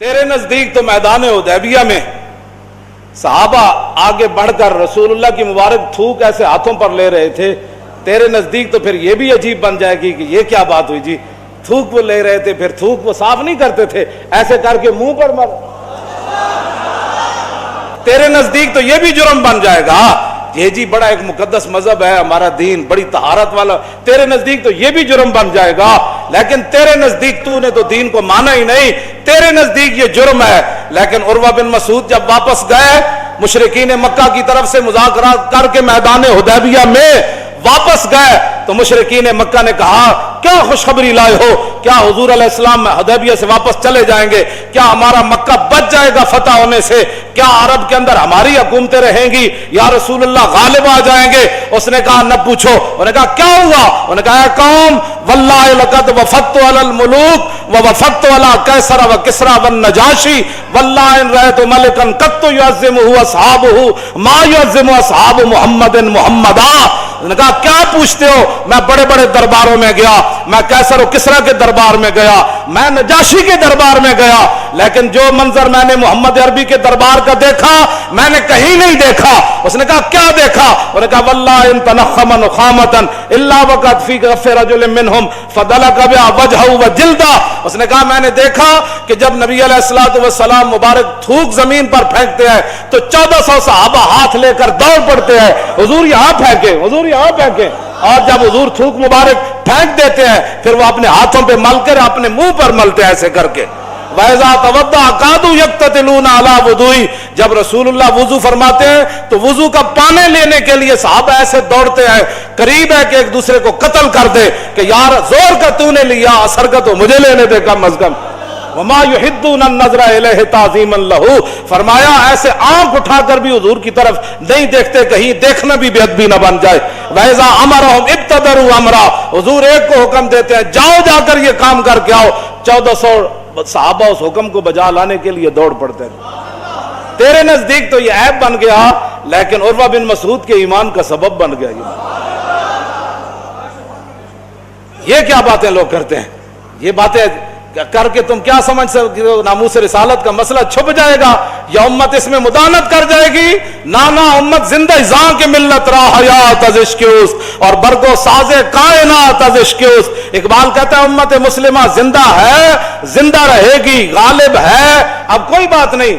تیرے نزدیک تو میدان حدیبیہ میں صحابہ آگے بڑھ کر رسول اللہ کی مبارک تھوک ایسے ہاتھوں پر لے رہے تھے، تیرے نزدیک تو پھر یہ بھی عجیب بن جائے گی کہ یہ کیا بات ہوئی جی، تھوک وہ لے رہے تھے، پھر تھوک وہ صاف نہیں کرتے تھے، ایسے کر کے منہ پر مر، تیرے نزدیک تو یہ بھی جرم بن جائے گا، یہ جی بڑا ایک مقدس مذہب ہے ہمارا دین، بڑی طہارت والا، تیرے نزدیک تو یہ بھی جرم بن جائے گا، لیکن تیرے نزدیک تو نے تو دین کو مانا ہی نہیں، تیرے نزدیک یہ جرم ہے۔ لیکن عروہ بن مسعود جب واپس گئے مشرکین مکہ کی طرف سے مذاکرات کر کے میدان حدیبیہ میں واپس گئے تو مشرکین مکہ نے کہا کیا خوشخبری لائے ہو، کیا حضور علیہ السلام حدیبیہ سے واپس چلے جائیں گے، کیا ہمارا مکہ بچ جائے گا فتح ہونے سے، کیا عرب کے اندر ہماری حکومتیں رہیں گی، یا رسول اللہ غالب آ جائیں گے؟ اس نے کہا نہ پوچھو، انہوں نے کہا کیا ہوا؟ انہوں نے کہا اے قوم واللہ لقد وفدت علی الملوک ووفدت علی کیسر وکسرا والنجاشی واللہ ان رأیت ملکا قط یعظمہ اصحابہ ما یعظم اصحاب محمد محمدا۔ انہوں نے کہا کیا پوچھتے ہو، میں بڑے بڑے درباروں میں گیا، میں کیسر و کسرا کے دربار میں گیا، میں نجاشی کے دربار میں گیا، لیکن جو منظر میں نے محمد عربی کے دربار کا دیکھا میں نے کہیں نہیں دیکھا۔ اس نے کہا کیا دیکھا؟ انہوں نے کہا واللہ ان تنخم نخامتا الا وقد فی غف رجل منہم فدلک بها وجهه وجلدہ۔ اس نے کہا میں نے دیکھا کہ جب نبی علیہ الصلوۃ والسلام مبارک تھوک زمین پر پھینکتے ہیں تو 1400 صحابہ ہاتھ لے کر دوڑ پڑتے ہیں، حضور یہاں پھینکے، حضور یہاں پھینکے، اور جب حضور تھوک مبارک پھینک دیتے ہیں پھر وہ اپنے ہاتھوں پہ مل کر اپنے منہ پر ملتے ہیں ایسے کر کے۔ وَإِذَا تَوَضَّأَ كَادُوا يَقْتَتِلُونَ عَلَى وُضُوئِهِ، جب رسول اللہ وضو فرماتے ہیں تو وضو کا پانے لینے کے لیے صحابہ ایسے دوڑتے ہیں، قریب ہے کہ ایک دوسرے کو قتل کر دے کہ یار زور کا تو نے لیا، اثر کا تو مجھے لینے دے کم از کم۔ وَمَا يُحِدُّونَ النَّظْرَ إِلَيْهِ تَعْظِيمًا لَهُ، فرمایا ایسے آنکھ اٹھا کر بھی حضور کی طرف نہیں دیکھتے، کہیں دیکھنا بھی بے ادبی نہ بن جائے۔ وَإِذَا أَمَرَهُمْ ابْتَدَرُوا أَمْرًا، حضور ایک کو حکم دیتے ہیں جاؤ جا کر یہ کام کر کے آؤ، 1400 صحابہ اس حکم کو بجا لانے کے لیے دوڑ پڑتے ہیں۔ تیرے نزدیک تو یہ عیب بن گیا، لیکن عروہ بن مسعود کے ایمان کا سبب بن گیا۔ یہ کیا باتیں لوگ کرتے ہیں، یہ باتیں کر کے تم کیا سمجھ سکتے ہو ناموس رسالت کا مسئلہ چھپ جائے گا یا امت اس میں مدانت کر جائے گی؟ نانا، امت زندہ زاں کے ملت را حیات از عشق اوست اور برگو ساز کائنات از عشق اوست۔ اقبال کہتا ہے امت مسلمہ زندہ ہے، زندہ رہے گی، غالب ہے، اب کوئی بات نہیں،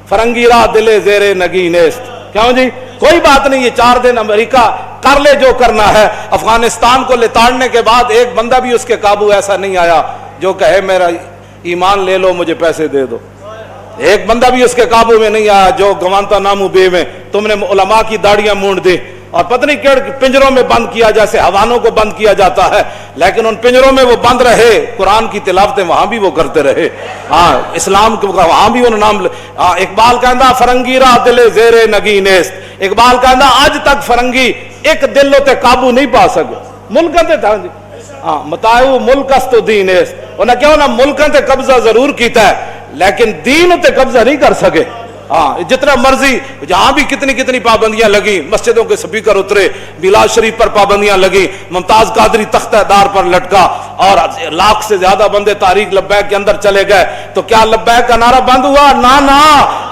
فرنگی را دل زیر نگی نیست، کیوں جی کوئی بات نہیں، یہ 4 دن امریکہ کر لے جو کرنا ہے۔ افغانستان کو لتاڑنے کے بعد ایک بندہ بھی اس کے قابو ایسا نہیں آیا جو کہے میرا ایمان لے لو مجھے پیسے دے دو، ایک بندہ بھی اس کے قابو میں نہیں آیا جو گوانتا نامو بے میں تم نے علماء کی داڑیاں مونڈ دی اور پتہ نہیں کیڑ پنجروں میں بند کیا جیسے حوانوں کو بند کیا جاتا ہے، لیکن ان پنجروں میں وہ بند رہے، قرآن کی تلاوتیں وہاں بھی وہ کرتے رہے، ہاں اسلام کو وہاں بھی انہوں نام اقبال کہندا فرنگی را دل زیر نگی نیست، اقبال کہندا آج تک فرنگی ایک دل تے قابو نہیں پا سکے، ملکاں تے تھا ہاں متاعو ملک است و دین است، انہاں کیوں نہ ملکاں تے قبضہ ضرور کیتا ہے لیکن دین تے قبضہ نہیں کر سکے۔ ہاں جتنا مرضی جہاں بھی کتنی پابندیاں لگی، مسجدوں کے سپیکر اترے، میلاد شریف پر پابندیاں لگی، ممتاز قادری تختہ دار پر لٹکا اور 1 لاکھ سے زیادہ بندے تحریک لبیک کے اندر چلے گئے، تو کیا لبیک کا نعرہ بند ہوا؟ نا،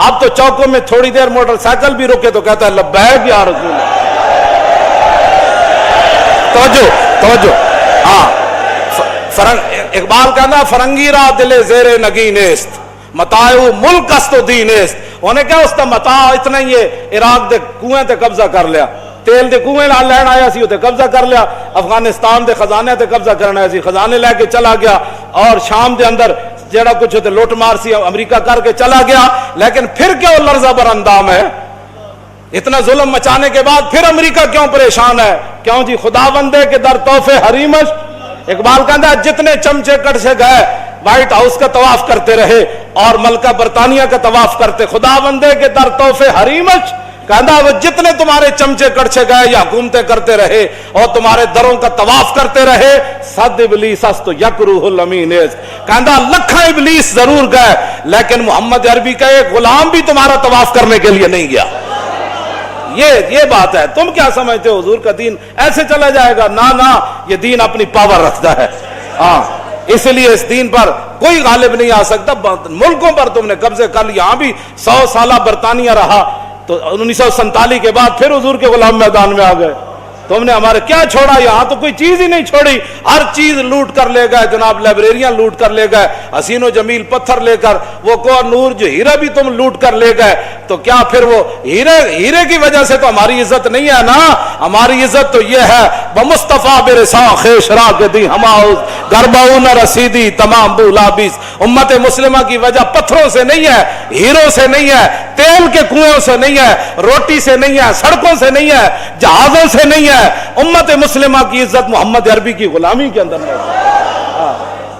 اب تو چوکوں میں تھوڑی دیر موٹر سائیکل بھی رکے تو کہتا ہے لبیک یا رسول اللہ۔ توجہ ہاں، اقبال کہنا فرنگی را دل زیر نگی نیست متاعو ملک است و دین است، انہیں کیا اس کا متاع اتنا ہی ہے، عراق دے کنویں تے قبضہ کر لیا، تیل دے کنویں لین آیا سی تے قبضہ کر لیا، افغانستان دے خزانے تے قبضہ کرنا آیا سی، خزانے لے کے چلا گیا، اور شام دے اندر جڑا کچھ ہوتے لوٹ مار سی امریکہ کر کے چلا گیا، لیکن پھر کیوں لرزہ بر اندام ہے؟ اتنا ظلم مچانے کے بعد پھر امریکہ کیوں پریشان ہے؟ کیوں جی خدا بندے کے در تحفے حریمش۔ اقبال کہتا ہے جتنے چمچے کٹ سے گئے وائٹ ہاؤس کا طواف کرتے رہے اور ملکہ برطانیہ کا طواف کرتے، خدا بندے کے در تحفے حریمش، کہتا ہے وہ جتنے تمہارے چمچے کڑچے گئے یا حکومتیں کرتے رہے اور تمہارے دروں کا طواف کرتے رہے، صد ابلیس است یک روح الامین است، کہتا لکھاں ابلیس ضرور گئے لیکن محمد عربی کا ایک غلام بھی تمہارا طواف کرنے کے لیے نہیں گیا۔ یہ بات ہے، تم کیا سمجھتے ہو حضور کا دین ایسے چلا جائے گا؟ نا، یہ دین اپنی پاور رکھتا ہے، ہاں اس لیے اس دین پر کوئی غالب نہیں آ سکتا. ملکوں پر تم نے قبضے کر لیا. یہاں بھی 100 سالہ برطانیہ رہا تو 1947 کے بعد پھر حضور کے غلام میدان میں آ گئے. تم نے ہمارے کیا چھوڑا؟ یہاں تو کوئی چیز ہی نہیں چھوڑی. ہر چیز لوٹ کر لے گئے جناب. لائبریریاں لوٹ کر لے گئے, حسین و جمیل پتھر لے کر, وہ کوہ نور جو ہیرا بھی تم لوٹ کر لے گئے. تو کیا پھر وہ ہیرے کی وجہ سے تو ہماری عزت نہیں ہے نا. ہماری عزت تو یہ ہے بمصطفیٰ برسا خیش را کے دی ہماؤز گرباؤ نہ رسیدی تمام بولابیس. امت مسلمہ کی وجہ پتھروں سے نہیں ہے, ہیروں سے نہیں ہے, تیل کے کنویں سے نہیں ہے, روٹی سے نہیں ہے, سڑکوں سے نہیں ہے, جہازوں سے نہیں ہے. امت مسلمہ کی عزت محمد عربی کی غلامی کے اندر ہے.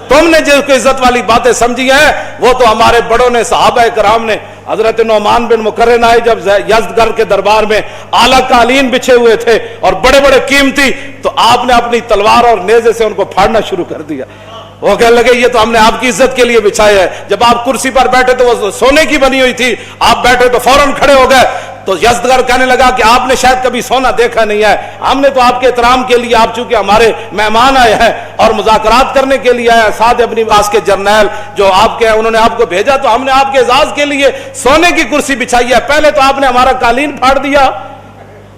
تم نے جس کو عزت والی باتیں سمجھی ہیں وہ تو ہمارے بڑوں نے, صحابہ کرام نے. حضرت نعمان بن مقرن آئے جب یزدگرد کے دربار میں, اعلیٰ قالین بچھے ہوئے تھے اور بڑے بڑے قیمتی, تو آپ نے اپنی تلوار اور نیزے سے ان کو پھاڑنا شروع کر دیا. وہ کہنے لگے یہ تو ہم نے آپ کی عزت کے لیے بچھایا ہے. جب آپ کرسی پر بیٹھے تو وہ سونے کی بنی ہوئی تھی, آپ بیٹھے تو فوراً کھڑے ہو گئے. تو یزدگرد کہنے لگا کہ آپ نے شاید کبھی سونا دیکھا نہیں ہے. ہم نے تو آپ کے احترام کے لیے, آپ چونکہ ہمارے مہمان آئے ہیں اور مذاکرات کرنے کے لیے آئے ہیں, ساتھ اپنی پاس کے جرنیل جو آپ کے انہوں نے آپ کو بھیجا, تو ہم نے آپ کے اعزاز کے لیے سونے کی کرسی بچھائی ہے. پہلے تو آپ نے ہمارا قالین پھاڑ دیا,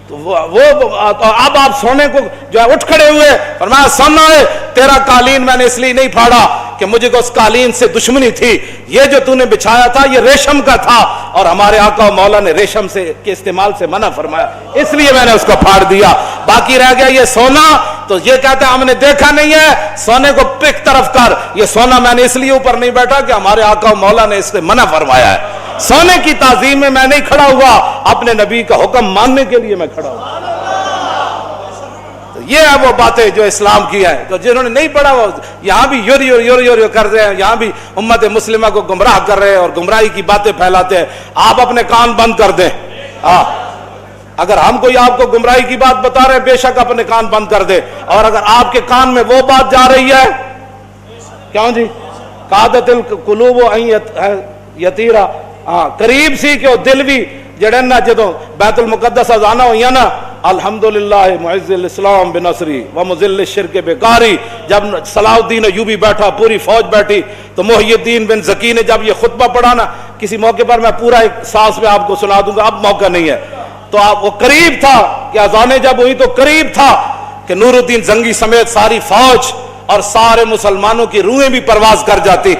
تو اب آپ سونے کو جو ہے اٹھ کھڑے ہوئے. فرمایا سونا ہے تیرا قالین میں نے اس لیے نہیں پھاڑا کہ مجھے کو اس قالین سے دشمنی تھی. یہ جو تو نے بچھایا تھا یہ ریشم کا تھا اور ہمارے آقا و مولا نے ریشم سے کے استعمال سے منع فرمایا, اس لیے میں نے اس کو پھاڑ دیا. باقی رہ گیا یہ سونا, تو یہ کہتے ہیں ہم نے دیکھا نہیں ہے. سونے کو پک طرف کر. یہ سونا میں نے اس لیے اوپر نہیں بیٹھا کہ ہمارے آقا و مولا نے اس سے منع فرمایا ہے. سونے کی تعظیم میں نہیں کھڑا ہوا, اپنے نبی کا حکم ماننے کے لیے میں کھڑا ہوا. یہ ہے وہ باتیں جو اسلام کی ہیں. تو جنہوں نے نہیں پڑھا وہ یہاں بھی یور کر رہے ہیں, یہاں بھی امت مسلمہ کو گمراہ کر رہے ہیں اور گمراہی کی باتیں پھیلاتے ہیں. آپ اپنے کان بند کر دیں. اگر ہم کوئی آپ کو گمراہی کی بات بتا رہے ہیں, بے شک اپنے کان بند کر دیں. اور اگر آپ کے کان میں وہ بات جا رہی ہے, کیوں جی, قادت القلوب یتیرا, قریب سی کہ دل بھی جڑے نا جدو بیت المقدس ازانا ہوئی نا, الحمدللہ معز الاسلام بنصری ومذل الشرک بکاری. جب صلاح الدین ایوبی بیٹھا, پوری فوج بیٹھی, تو محی الدین بن زکی نے جب یہ خطبہ پڑھا نا, کسی موقع پر میں پورا ایک سانس میں آپ کو سنا دوں گا, اب موقع نہیں ہے. تو وہ قریب تھا کہ اذانیں جب ہوئی تو قریب تھا کہ نور الدین زنگی سمیت ساری فوج اور سارے مسلمانوں کی روحیں بھی پرواز کر جاتی.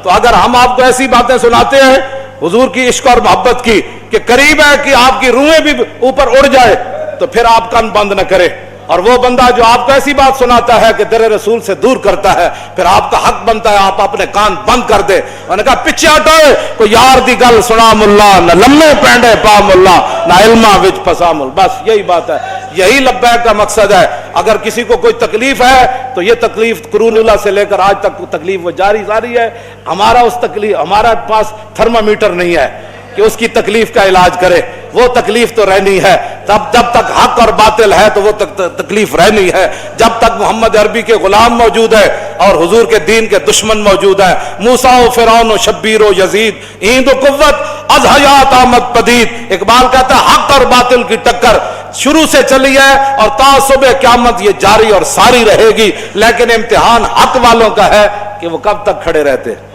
تو اگر ہم آپ کو ایسی باتیں سناتے ہیں حضور کی عشق اور محبت کی کہ قریب ہے کہ آپ کی روحیں بھی اوپر اڑ جائے, تو پھر آپ کان بند نہ کرے. اور وہ بندہ جو آپ کو ایسی بات سناتا ہے کہ در رسول سے دور کرتا ہے, پھر آپ کا حق بنتا ہے آپ اپنے کان بند کر دے. انہوں نے کہا پیچھے ہٹو, کوئی یار دی گل سنا ملا, نہ لمے پینڈے پا ملا, نہ علما وچ پھسا مل. بس یہی بات ہے, یہی لبیک کا مقصد ہے. اگر کسی کو کوئی تکلیف ہے تو یہ تکلیف قرون اللہ سے لے کر آج تک تکلیف وہ جاری ہے. ہمارا پاس تھرمامیٹر نہیں ہے کہ اس کی تکلیف کا علاج کرے. وہ تکلیف تو رہنی ہے. جب تک حق اور باطل ہے تو وہ تکلیف رہنی ہے. جب تک محمد عربی کے غلام موجود ہے اور حضور کے دین کے دشمن موجود ہیں, موسیٰ و فرعون و شبیر و یزید, ایند و قوت از حیات آمد پدید. اقبال کہتا ہے حق اور باطل کی ٹکر شروع سے چلی ہے اور تا صبح قیامت یہ جاری اور ساری رہے گی. لیکن امتحان حق والوں کا ہے کہ وہ کب تک کھڑے رہتے ہیں.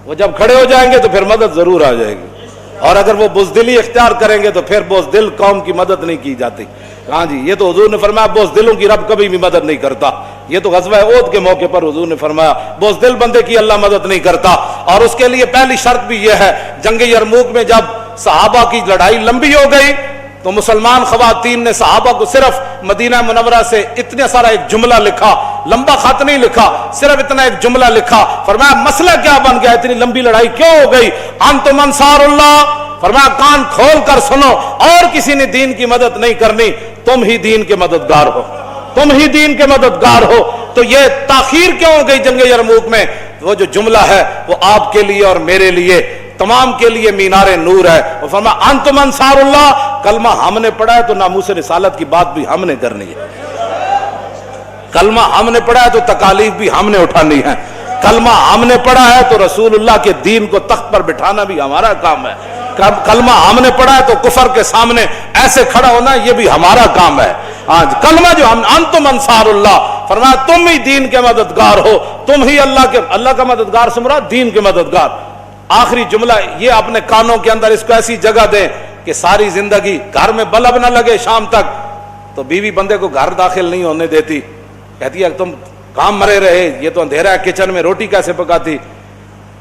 وہ جب کھڑے ہو جائیں گے تو پھر مدد ضرور آ جائے گی, اور اگر وہ بزدلی اختیار کریں گے تو پھر بزدل قوم کی مدد نہیں کی جاتی. ہاں جی, یہ تو حضور نے فرمایا بزدلوں کی رب کبھی بھی مدد نہیں کرتا. یہ تو غزوہ احد کے موقع پر حضور نے فرمایا بزدل بندے کی اللہ مدد نہیں کرتا. اور اس کے لیے پہلی شرط بھی یہ ہے, جنگ یرموک میں جب صحابہ کی لڑائی لمبی ہو گئی تو مسلمان خواتین نے صحابہ کو صرف مدینہ منورہ سے اتنا سارا ایک جملہ لکھا, لمبا خط نہیں لکھا, صرف اتنا ایک جملہ لکھا. فرمایا مسئلہ کیا بن گیا, اتنی لمبی لڑائی کیوں ہو گئی؟ انتم انصار اللہ. فرمایا کان کھول کر سنو, اور کسی نے دین کی مدد نہیں کرنی, تم ہی دین کے مددگار ہو, تم ہی دین کے مددگار ہو. تو یہ تاخیر کیوں ہو گئی جنگ یرموک میں؟ وہ جو جملہ ہے وہ آپ کے لیے اور میرے لیے تمام کے لیے مینار نور ہے. وہ فرمایا انتم انصار اللہ. کلمہ ہم نے پڑھا ہے تو ناموس رسالت کی بات بھی ہم نے کرنی ہے. کلمہ ہم نے پڑھا ہے تو تکالیف بھی ہم نے اٹھانی ہے. کلمہ ہم نے پڑھا ہے تو رسول اللہ کے دین کو تخت پر بٹھانا بھی ہمارا کام ہے. کلمہ ہم نے پڑھا ہے تو کفر کے سامنے ایسے کھڑا ہونا یہ بھی ہمارا کام ہے. آج کلمہ جو ہم انتم انصار اللہ, فرمایا تم ہی دین کے مددگار ہو، تم ہی اللہ کا مددگار سے مراد دین کے مددگار۔ آخری جملہ یہ اپنے کانوں کے اندر اس کو ایسی جگہ دیں کہ ساری زندگی گھر میں بلب نہ لگے شام تک تو بیوی بندے کو گھر داخل نہیں ہونے دیتی، کہتی ہے تم کام مرے رہے، یہ تو اندھیرا ہے، کچن میں روٹی کیسے پکاتی؟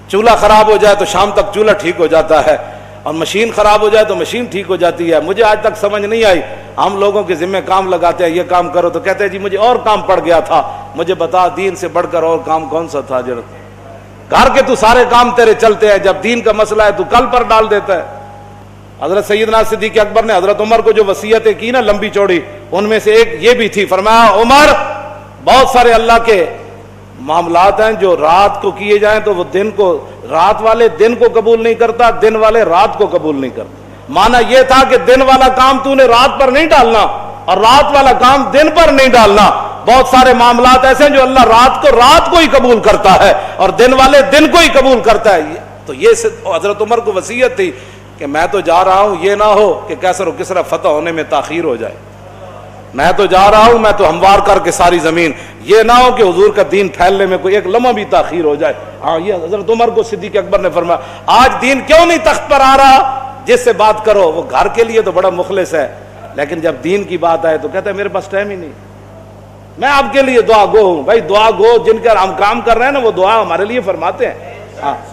چولہا خراب ہو جائے تو شام تک چولہا ٹھیک ہو جاتا ہے، اور مشین خراب ہو جائے تو مشین ٹھیک ہو جاتی ہے۔ مجھے آج تک سمجھ نہیں آئی، ہم لوگوں کے ذمہ کام لگاتے ہیں یہ کام کرو تو کہتے ہیں جی مجھے اور کام پڑ گیا تھا، مجھے بتا دین سے بڑھ کر اور کام کون سا تھا؟ گھر کے تو سارے کام تیرے چلتے ہیں، جب دین کا مسئلہ ہے تو کل پر ڈال دیتا ہے۔ حضرت سیدنا صدیق اکبر نے حضرت عمر کو جو وصیتیں کی نا لمبی چوڑی، ان میں سے ایک یہ بھی تھی، فرمایا عمر بہت سارے اللہ کے معاملات ہیں جو رات کو کیے جائیں تو وہ دن کو، رات والے دن کو قبول نہیں کرتا، دن والے رات کو قبول نہیں کرتا۔ معنی یہ تھا کہ دن والا کام تو نے رات پر نہیں ڈالنا اور رات والا کام دن پر نہیں ڈالنا۔ بہت سارے معاملات ایسے ہیں جو اللہ رات کو ہی قبول کرتا ہے اور دن والے دن کو ہی قبول کرتا ہے۔ تو یہ حضرت عمر کو وصیت تھی کہ میں تو جا رہا ہوں، یہ نہ ہو کہ کیسر و کسرا فتح ہونے میں تاخیر ہو جائے، میں تو جا رہا ہوں، میں تو ہموار کر کے ساری زمین، یہ نہ ہو کہ حضور کا دین پھیلنے میں کوئی ایک لمحہ بھی تاخیر ہو جائے۔ ہاں یہ حضرت عمر کو صدیق اکبر نے فرمایا آج دین کیوں نہیں تخت پر آ رہا؟ جس سے بات کرو وہ گھر کے لیے تو بڑا مخلص ہے، لیکن جب دین کی بات آئے تو کہتا ہے میرے پاس ٹائم ہی نہیں، میں آپ کے لیے دعا گو ہوں۔ بھائی دعا گو جن کا ہم کام کر رہے ہیں نا وہ دعا ہمارے لیے فرماتے ہیں۔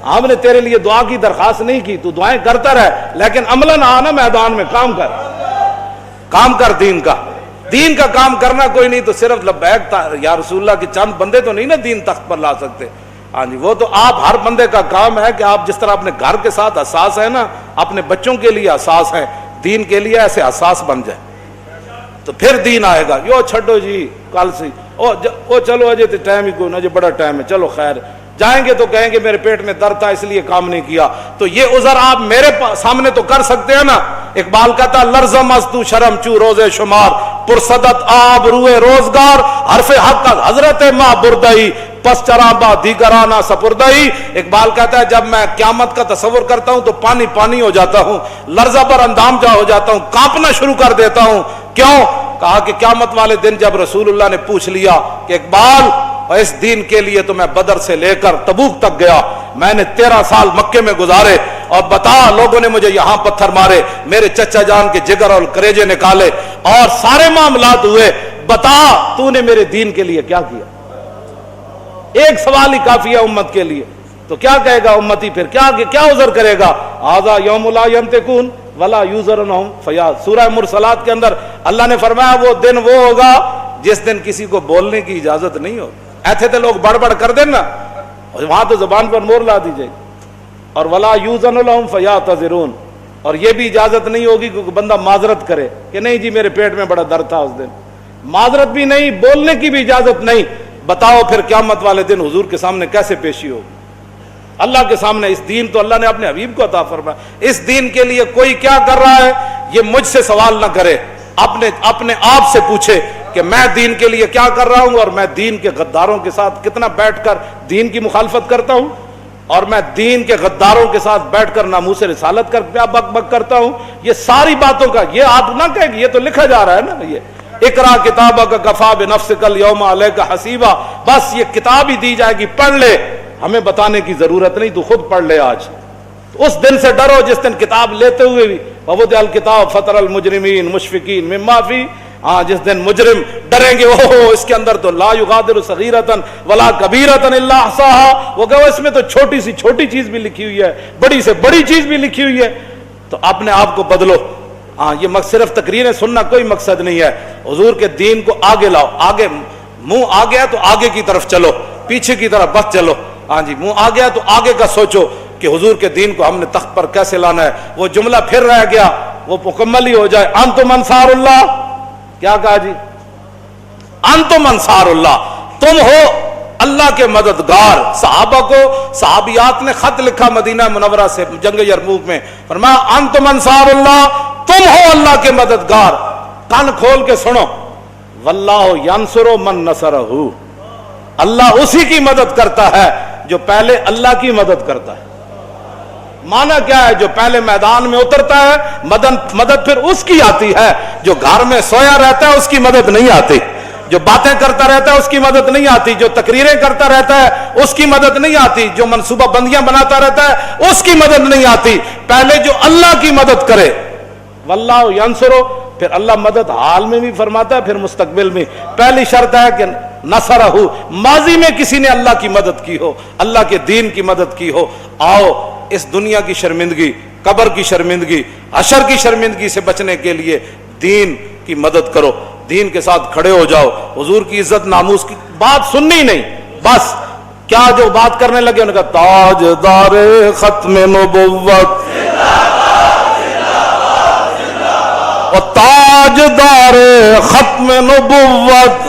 ہم نے تیرے لیے دعا کی درخواست نہیں کی، تو دعائیں کرتا رہے لیکن عملاً آنا میدان میں کام کر دین کا کام کرنا کوئی نہیں تو صرف لبیک یا رسول اللہ کے چند بندے تو نہیں نا دین تخت پر لا سکتے۔ ہاں جی وہ تو آپ ہر بندے کا کام ہے کہ آپ جس طرح اپنے گھر کے ساتھ حساس ہے نا، اپنے بچوں کے لیے حساس ہیں، دین کے لیے ایسے حساس بن جائے تو پھر دین آئے گا۔ یو چھڈو جی کل سے او چلو اجے تو ٹائم ہی کوئی نہ، اجے بڑا ٹائم ہے، چلو خیر جائیں گے تو کہیں گے میرے پیٹ میں درد تھا اس لیے کام نہیں کیا۔ تو یہ عذر آپ میرے سامنے تو کر سکتے ہیں نا۔ اقبال کہتا لرزم از تو شرم چو روزے شمار، پرصدت آب روئے روزگار، حرف حق از حضرت ماں بردئی پس چرا با دیگرانہ سپردئی۔ اقبال کہتا ہے جب میں قیامت کا تصور کرتا ہوں تو پانی پانی ہو جاتا ہوں، لرزہ پر اندام جا ہو جاتا ہوں، کانپنا شروع کر دیتا ہوں۔ کیوں؟ کہا کہ قیامت والے دن جب رسول اللہ نے پوچھ لیا کہ اقبال اس دین کے لیے تو میں بدر سے لے کر تبوک تک گیا، میں نے 13 سال مکے میں گزارے، اور بتا لوگوں نے مجھے یہاں پتھر مارے، میرے چچا جان کے جگر اور کریجے نکالے اور سارے معاملات ہوئے، بتا تو نے میرے دین کے لیے کیا کیا؟ ایک سوال ہی کافی ہے امت کے لیے۔ تو کیا کہے گا امتی پھر؟ کیا عذر کرے گا؟ آذا یوم لا ینطقون ولا یوزرنہم فیاض۔ سورہ مرسلات کے اندر اللہ نے فرمایا وہ دن وہ ہوگا جس دن کسی کو بولنے کی اجازت نہیں ہوگی۔ ایسے تو لوگ بڑبڑ کر دیں نا، وہاں تو زبان پر مور لا دی جائے، اور ولا یوزن لہم فیعتذرون، اور یہ بھی اجازت نہیں ہوگی کہ بندہ معذرت کرے کہ نہیں جی میرے پیٹ میں بڑا درد تھا اس دن، معذرت بھی نہیں، بولنے کی بھی اجازت نہیں۔ بتاؤ پھر قیامت والے دن حضور کے سامنے کیسے پیشی ہوگی؟ اللہ کے سامنے اس دین تو اللہ نے اپنے حبیب کو عطا فرمایا، اس دین کے لیے کوئی کیا کر رہا ہے یہ مجھ سے سوال نہ کرے، اپنے آپ سے پوچھے کہ میں دین کے لیے کیا کر رہا ہوں، اور میں دین کے غداروں کے ساتھ کتنا بیٹھ کر دین کی مخالفت کرتا ہوں، اور میں دین کے غداروں کے ساتھ بیٹھ کر ناموس رسالت کر بک بک کرتا ہوں۔ یہ ساری باتوں کا یہ آپ نہ کہے کہ یہ تو لکھا جا رہا ہے نا، یہ اقرا کتابک کفا بنفسک اليوم علیک حسیبا، بس یہ کتاب ہی دی جائے گی پڑھ لے، ہمیں بتانے کی ضرورت نہیں، تو خود پڑھ لے۔ آج اس دن سے ڈرو جس دن کتاب لیتے ہوئے بھی ووضع الکتاب فتر المجرمین مشفقین مما فی، جس دن مجرم ڈریں گے اس کے اندر تو لا یغادر صغیرۃ ولا کبیرۃ الا احصاها، وہ کہ اس میں تو چھوٹی سی چھوٹی چیز بھی لکھی ہوئی ہے، بڑی سے بڑی چیز بھی لکھی ہوئی ہے۔ تو اپنے آپ کو بدلو۔ یہ صرف تقریریں سننا کوئی مقصد نہیں ہے، حضور کے دین کو آگے لاؤ، آگے منہ آ گیا تو آگے کی طرف چلو، پیچھے کی طرف بس چلو۔ جی منہ آ گیا تو آگے کا سوچو کہ حضور کے دین کو ہم نے تخت پر کیسے لانا ہے۔ وہ جملہ پھر رہ گیا، وہ مکمل ہی ہو جائے، انتم انصار اللہ۔ کیا کہا جی؟ انتم انصار اللہ، تم ہو اللہ کے مددگار۔ صحابہ کو صحابیات نے خط لکھا مدینہ منورہ سے جنگ یرموک میں، فرمایا انتم انصار اللہ، تم ہو اللہ کے مددگار۔ کان کھول کے سنو، واللہ ینصر من نصرہ، اللہ اسی کی مدد کرتا ہے جو پہلے اللہ کی مدد کرتا ہے۔ معنی کیا ہے؟ جو پہلے میدان میں اترتا ہے مدد پھر اس کی آتی ہے، جو گھر میں سویا رہتا ہے اس کی مدد نہیں آتی۔ جو باتیں کرتا رہتا ہے اس کی مدد نہیں آتی، جو تقریریں کرتا رہتا ہے اس کی مدد نہیں آتی، جو منصوبہ بندیاں بناتا رہتا ہے اس کی مدد نہیں آتی۔ پہلے جو اللہ کی مدد کرے، واللہ ینصرو، پھر اللہ مدد حال میں بھی فرماتا ہے، پھر مستقبل میں۔ پہلی شرط ہے کہ نصرہ، ماضی میں کسی نے اللہ کی مدد کی ہو، اللہ کے دین کی مدد کی ہو۔ آؤ اس دنیا کی شرمندگی، قبر کی شرمندگی، حشر کی شرمندگی سے بچنے کے لیے دین کی مدد کرو، دین کے ساتھ کھڑے ہو جاؤ۔ حضور کی عزت ناموس کی بات سننی نہیں، بس کیا جو بات کرنے لگے انہوں نے کہا تاجدار ختم نبوت اور تاجدار ختم نبوت